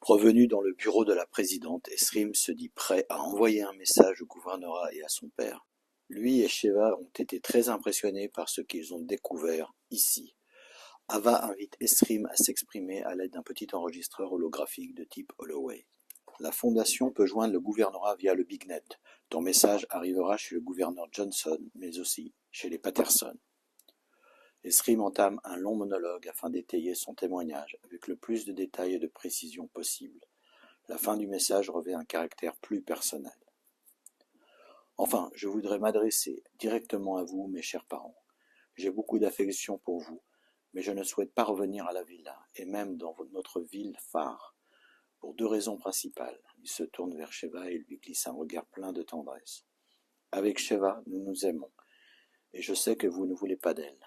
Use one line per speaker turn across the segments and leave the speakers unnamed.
Revenu dans le bureau de la présidente, Esrim se dit prêt à envoyer un message au gouvernorat et à son père. Lui et Sheva ont été très impressionnés par ce qu'ils ont découvert ici. Ava invite Esrim à s'exprimer à l'aide d'un petit enregistreur holographique de type Holloway. La fondation peut joindre le gouvernorat via le BigNet. Ton message arrivera chez le gouverneur Johnson, mais aussi chez les Patterson. Esrim entame un long monologue afin d'étayer son témoignage avec le plus de détails et de précision possible. La fin du message revêt un caractère plus personnel. Enfin, je voudrais m'adresser directement à vous, mes chers parents. J'ai beaucoup d'affection pour vous, mais je ne souhaite pas revenir à la villa, et même dans notre ville phare, pour deux raisons principales. Il se tourne vers Sheva et lui glisse un regard plein de tendresse. Avec Sheva, nous nous aimons, et je sais que vous ne voulez pas d'elle.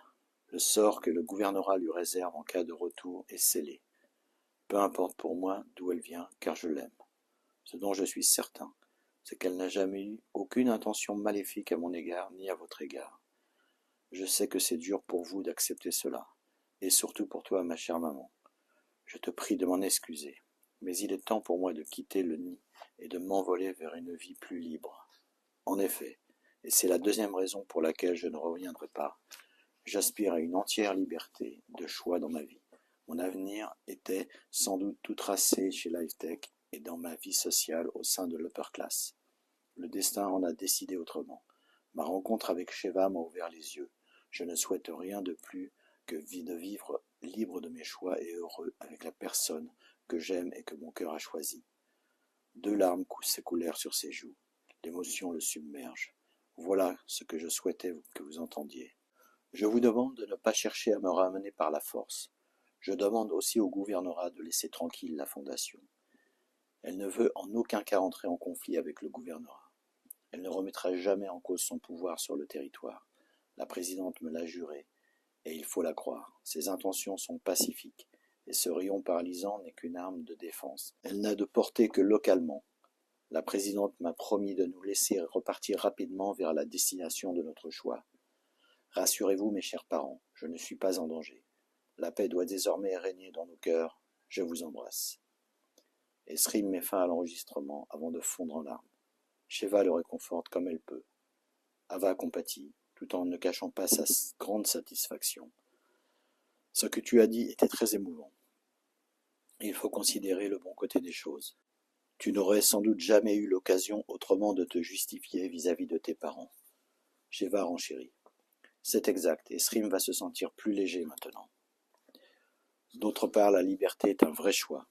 Le sort que le gouvernorat lui réserve en cas de retour est scellé. Peu importe pour moi d'où elle vient, car je l'aime. Ce dont je suis certain, c'est qu'elle n'a jamais eu aucune intention maléfique à mon égard ni à votre égard. Je sais que c'est dur pour vous d'accepter cela, et surtout pour toi, ma chère maman. Je te prie de m'en excuser, mais il est temps pour moi de quitter le nid et de m'envoler vers une vie plus libre. En effet, et c'est la deuxième raison pour laquelle je ne reviendrai pas, j'aspire à une entière liberté de choix dans ma vie. Mon avenir était sans doute tout tracé chez LifeTech et dans ma vie sociale au sein de l'upper class. Le destin en a décidé autrement. Ma rencontre avec Sheva m'a ouvert les yeux. Je ne souhaite rien de plus que de vivre libre de mes choix et heureux avec la personne que j'aime et que mon cœur a choisie. Deux larmes s'écoulèrent sur ses joues. L'émotion le submerge. Voilà ce que je souhaitais que vous entendiez. Je vous demande de ne pas chercher à me ramener par la force. Je demande aussi au gouvernorat de laisser tranquille la fondation. Elle ne veut en aucun cas entrer en conflit avec le gouvernorat. Elle ne remettra jamais en cause son pouvoir sur le territoire. La présidente me l'a juré, et il faut la croire. Ses intentions sont pacifiques, et ce rayon paralysant n'est qu'une arme de défense. Elle n'a de portée que localement. La présidente m'a promis de nous laisser repartir rapidement vers la destination de notre choix. Rassurez-vous, mes chers parents, je ne suis pas en danger. La paix doit désormais régner dans nos cœurs. Je vous embrasse. Esrim met fin à l'enregistrement avant de fondre en larmes. Sheva le réconforte comme elle peut. Ava compatit, tout en ne cachant pas sa grande satisfaction. Ce que tu as dit était très émouvant. Il faut considérer le bon côté des choses. Tu n'aurais sans doute jamais eu l'occasion autrement de te justifier vis-à-vis de tes parents. Sheva renchérit. C'est exact, et Esrim va se sentir plus léger maintenant. D'autre part, la liberté est un vrai choix,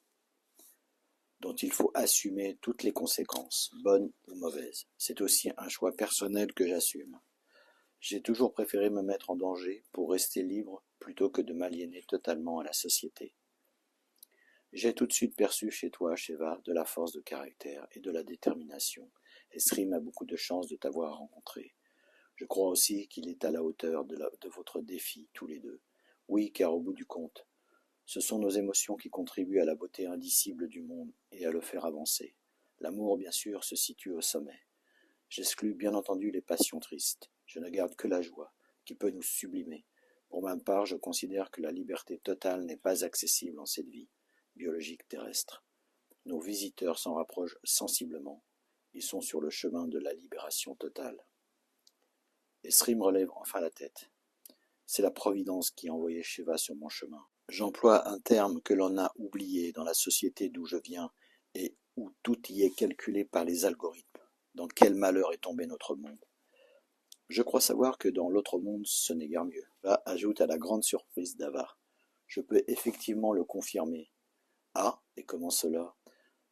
dont il faut assumer toutes les conséquences, bonnes ou mauvaises. C'est aussi un choix personnel que j'assume. J'ai toujours préféré me mettre en danger pour rester libre plutôt que de m'aliéner totalement à la société. J'ai tout de suite perçu chez toi, Sheva, de la force de caractère et de la détermination. Esrim a beaucoup de chance de t'avoir rencontré. Je crois aussi qu'il est à la hauteur de votre défi, tous les deux. Oui, car au bout du compte, ce sont nos émotions qui contribuent à la beauté indicible du monde et à le faire avancer. L'amour, bien sûr, se situe au sommet. J'exclus bien entendu les passions tristes. Je ne garde que la joie, qui peut nous sublimer. Pour ma part, je considère que la liberté totale n'est pas accessible en cette vie biologique terrestre. Nos visiteurs s'en rapprochent sensiblement. Ils sont sur le chemin de la libération totale. Esrim relève enfin la tête. C'est la Providence qui a envoyé Sheva sur mon chemin. J'emploie un terme que l'on a oublié dans la société d'où je viens et où tout y est calculé par les algorithmes. Dans quel malheur est tombé notre monde? Je crois savoir que dans l'autre monde, ce n'est guère mieux. Va ajoute à la grande surprise d'Ava. Je peux effectivement le confirmer. Ah, et comment cela?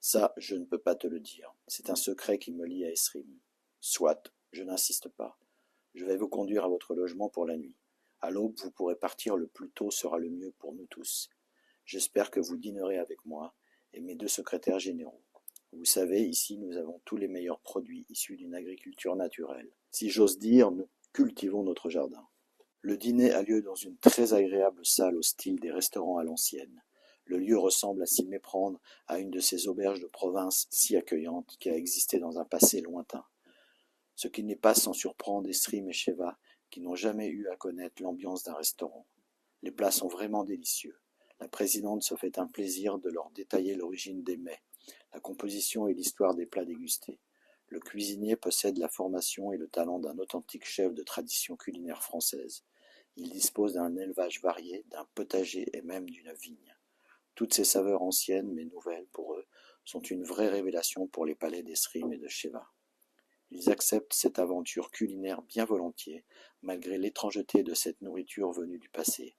Ça, je ne peux pas te le dire. C'est un secret qui me lie à Esrim. Soit, je n'insiste pas. Je vais vous conduire à votre logement pour la nuit. À l'aube, vous pourrez partir, le plus tôt sera le mieux pour nous tous. J'espère que vous dînerez avec moi et mes deux secrétaires généraux. Vous savez, ici, nous avons tous les meilleurs produits issus d'une agriculture naturelle. Si j'ose dire, nous cultivons notre jardin. Le dîner a lieu dans une très agréable salle au style des restaurants à l'ancienne. Le lieu ressemble à s'y méprendre à une de ces auberges de province si accueillantes qui a existé dans un passé lointain. Ce qui n'est pas sans surprendre Esrim et Sheva, qui n'ont jamais eu à connaître l'ambiance d'un restaurant. Les plats sont vraiment délicieux. La présidente se fait un plaisir de leur détailler l'origine des mets, la composition et l'histoire des plats dégustés. Le cuisinier possède la formation et le talent d'un authentique chef de tradition culinaire française. Il dispose d'un élevage varié, d'un potager et même d'une vigne. Toutes ces saveurs anciennes mais nouvelles pour eux sont une vraie révélation pour les palais d'Esrim et de Sheva. Ils acceptent cette aventure culinaire bien volontiers, malgré l'étrangeté de cette nourriture venue du passé.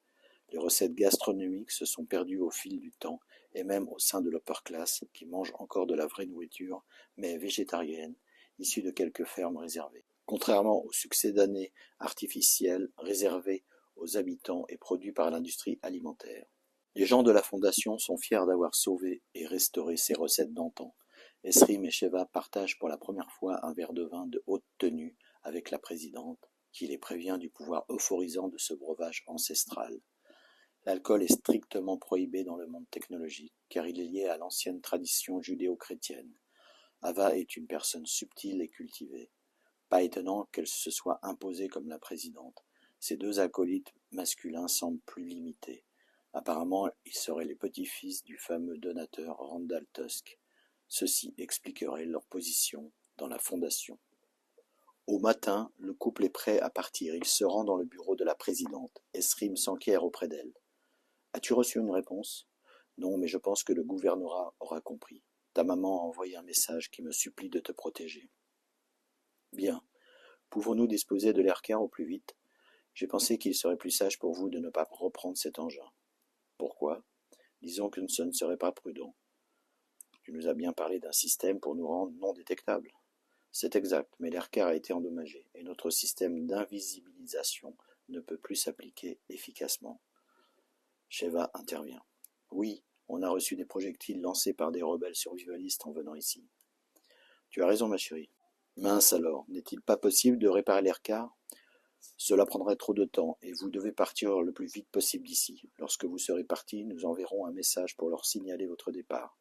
Les recettes gastronomiques se sont perdues au fil du temps, et même au sein de l'upper class, qui mange encore de la vraie nourriture, mais végétarienne, issue de quelques fermes réservées. Contrairement au succès d'années artificiels réservés aux habitants et produits par l'industrie alimentaire. Les gens de la Fondation sont fiers d'avoir sauvé et restauré ces recettes d'antan. Esrim et Sheva partagent pour la première fois un verre de vin de haute tenue avec la présidente, qui les prévient du pouvoir euphorisant de ce breuvage ancestral. L'alcool est strictement prohibé dans le monde technologique, car il est lié à l'ancienne tradition judéo-chrétienne. Ava est une personne subtile et cultivée. Pas étonnant qu'elle se soit imposée comme la présidente. Ces deux acolytes masculins semblent plus limités. Apparemment, ils seraient les petits-fils du fameux donateur Randall Tusk. Ceci expliquerait leur position dans la fondation. Au matin, le couple est prêt à partir. Il se rend dans le bureau de la présidente. Esrim s'enquiert auprès d'elle. « As-tu reçu une réponse ?»« Non, mais je pense que le gouvernorat aura compris. Ta maman a envoyé un message qui me supplie de te protéger. »« Bien. Pouvons-nous disposer de l'Aircar au plus vite ? J'ai pensé qu'il serait plus sage pour vous de ne pas reprendre cet engin. »« Pourquoi ? Disons que ce ne serait pas prudent. Tu nous as bien parlé d'un système pour nous rendre non détectables. » C'est exact, mais l'Aircar a été endommagé, et notre système d'invisibilisation ne peut plus s'appliquer efficacement. Sheva intervient. Oui, on a reçu des projectiles lancés par des rebelles survivalistes en venant ici. Tu as raison, ma chérie. Mince alors, n'est-il pas possible de réparer l'Aircar ? Cela prendrait trop de temps, et vous devez partir le plus vite possible d'ici. Lorsque vous serez parti, nous enverrons un message pour leur signaler votre départ.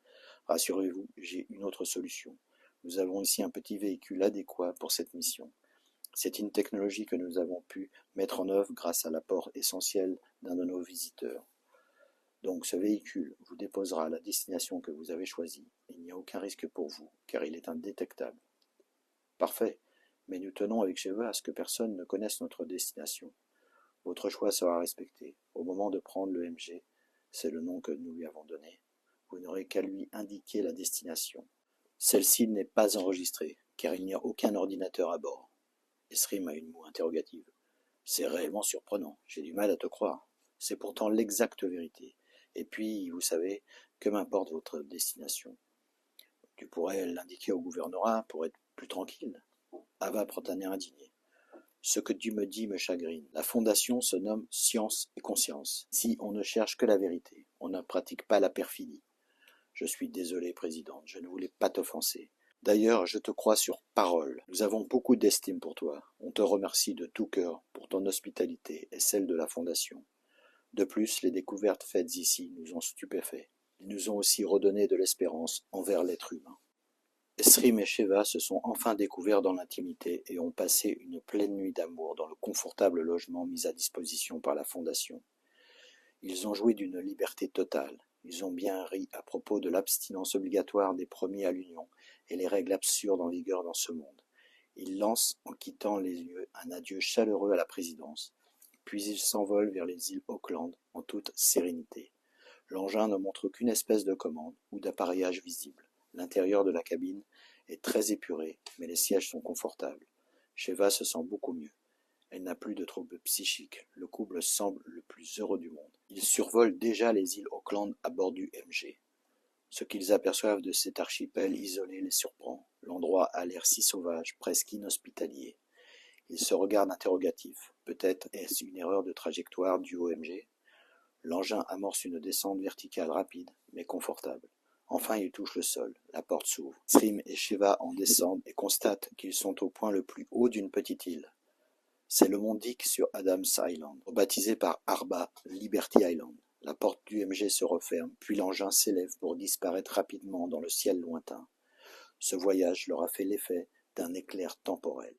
Rassurez-vous, j'ai une autre solution. Nous avons ici un petit véhicule adéquat pour cette mission. C'est une technologie que nous avons pu mettre en œuvre grâce à l'apport essentiel d'un de nos visiteurs. Donc ce véhicule vous déposera à la destination que vous avez choisie. Il n'y a aucun risque pour vous, car il est indétectable. Parfait, mais nous tenons avec Sheva à ce que personne ne connaisse notre destination. Votre choix sera respecté. Au moment de prendre le MG, c'est le nom que nous lui avons donné, vous n'aurez qu'à lui indiquer la destination. Celle-ci n'est pas enregistrée, car il n'y a aucun ordinateur à bord. Esrim a une moue interrogative. C'est réellement surprenant, j'ai du mal à te croire. C'est pourtant l'exacte vérité. Et puis, vous savez, que m'importe votre destination. Tu pourrais l'indiquer au gouvernorat pour être plus tranquille. Ava prend un air indigné. Ce que tu me dis me chagrine. La fondation se nomme Science et Conscience. Ici, on ne cherche que la vérité. On ne pratique pas la perfidie. Je suis désolé, présidente, je ne voulais pas t'offenser. D'ailleurs, je te crois sur parole. Nous avons beaucoup d'estime pour toi. On te remercie de tout cœur pour ton hospitalité et celle de la Fondation. De plus, les découvertes faites ici nous ont stupéfaits. Ils nous ont aussi redonné de l'espérance envers l'être humain. Esrim et Sheva se sont enfin découverts dans l'intimité et ont passé une pleine nuit d'amour dans le confortable logement mis à disposition par la Fondation. Ils ont joui d'une liberté totale. Ils ont bien ri à propos de l'abstinence obligatoire des premiers à l'Union et les règles absurdes en vigueur dans ce monde. Ils lancent, en quittant les lieux, un adieu chaleureux à la présidence. Puis ils s'envolent vers les îles Auckland en toute sérénité. L'engin ne montre aucune espèce de commande ou d'appareillage visible. L'intérieur de la cabine est très épuré, mais les sièges sont confortables. Sheva se sent beaucoup mieux. Elle n'a plus de troubles psychiques. Le couple semble le plus heureux du monde. Ils survolent déjà les îles Auckland à bord du MG. Ce qu'ils aperçoivent de cet archipel isolé les surprend. L'endroit a l'air si sauvage, presque inhospitalier. Ils se regardent interrogatifs. Peut-être est-ce une erreur de trajectoire due au MG ? L'engin amorce une descente verticale rapide, mais confortable. Enfin, il touche le sol. La porte s'ouvre. Esrim et Sheva en descendent et constatent qu'ils sont au point le plus haut d'une petite île. C'est le mont Dick sur Adams Island, rebaptisé par Arba Liberty Island. La porte du MG se referme, puis l'engin s'élève pour disparaître rapidement dans le ciel lointain. Ce voyage leur a fait l'effet d'un éclair temporel.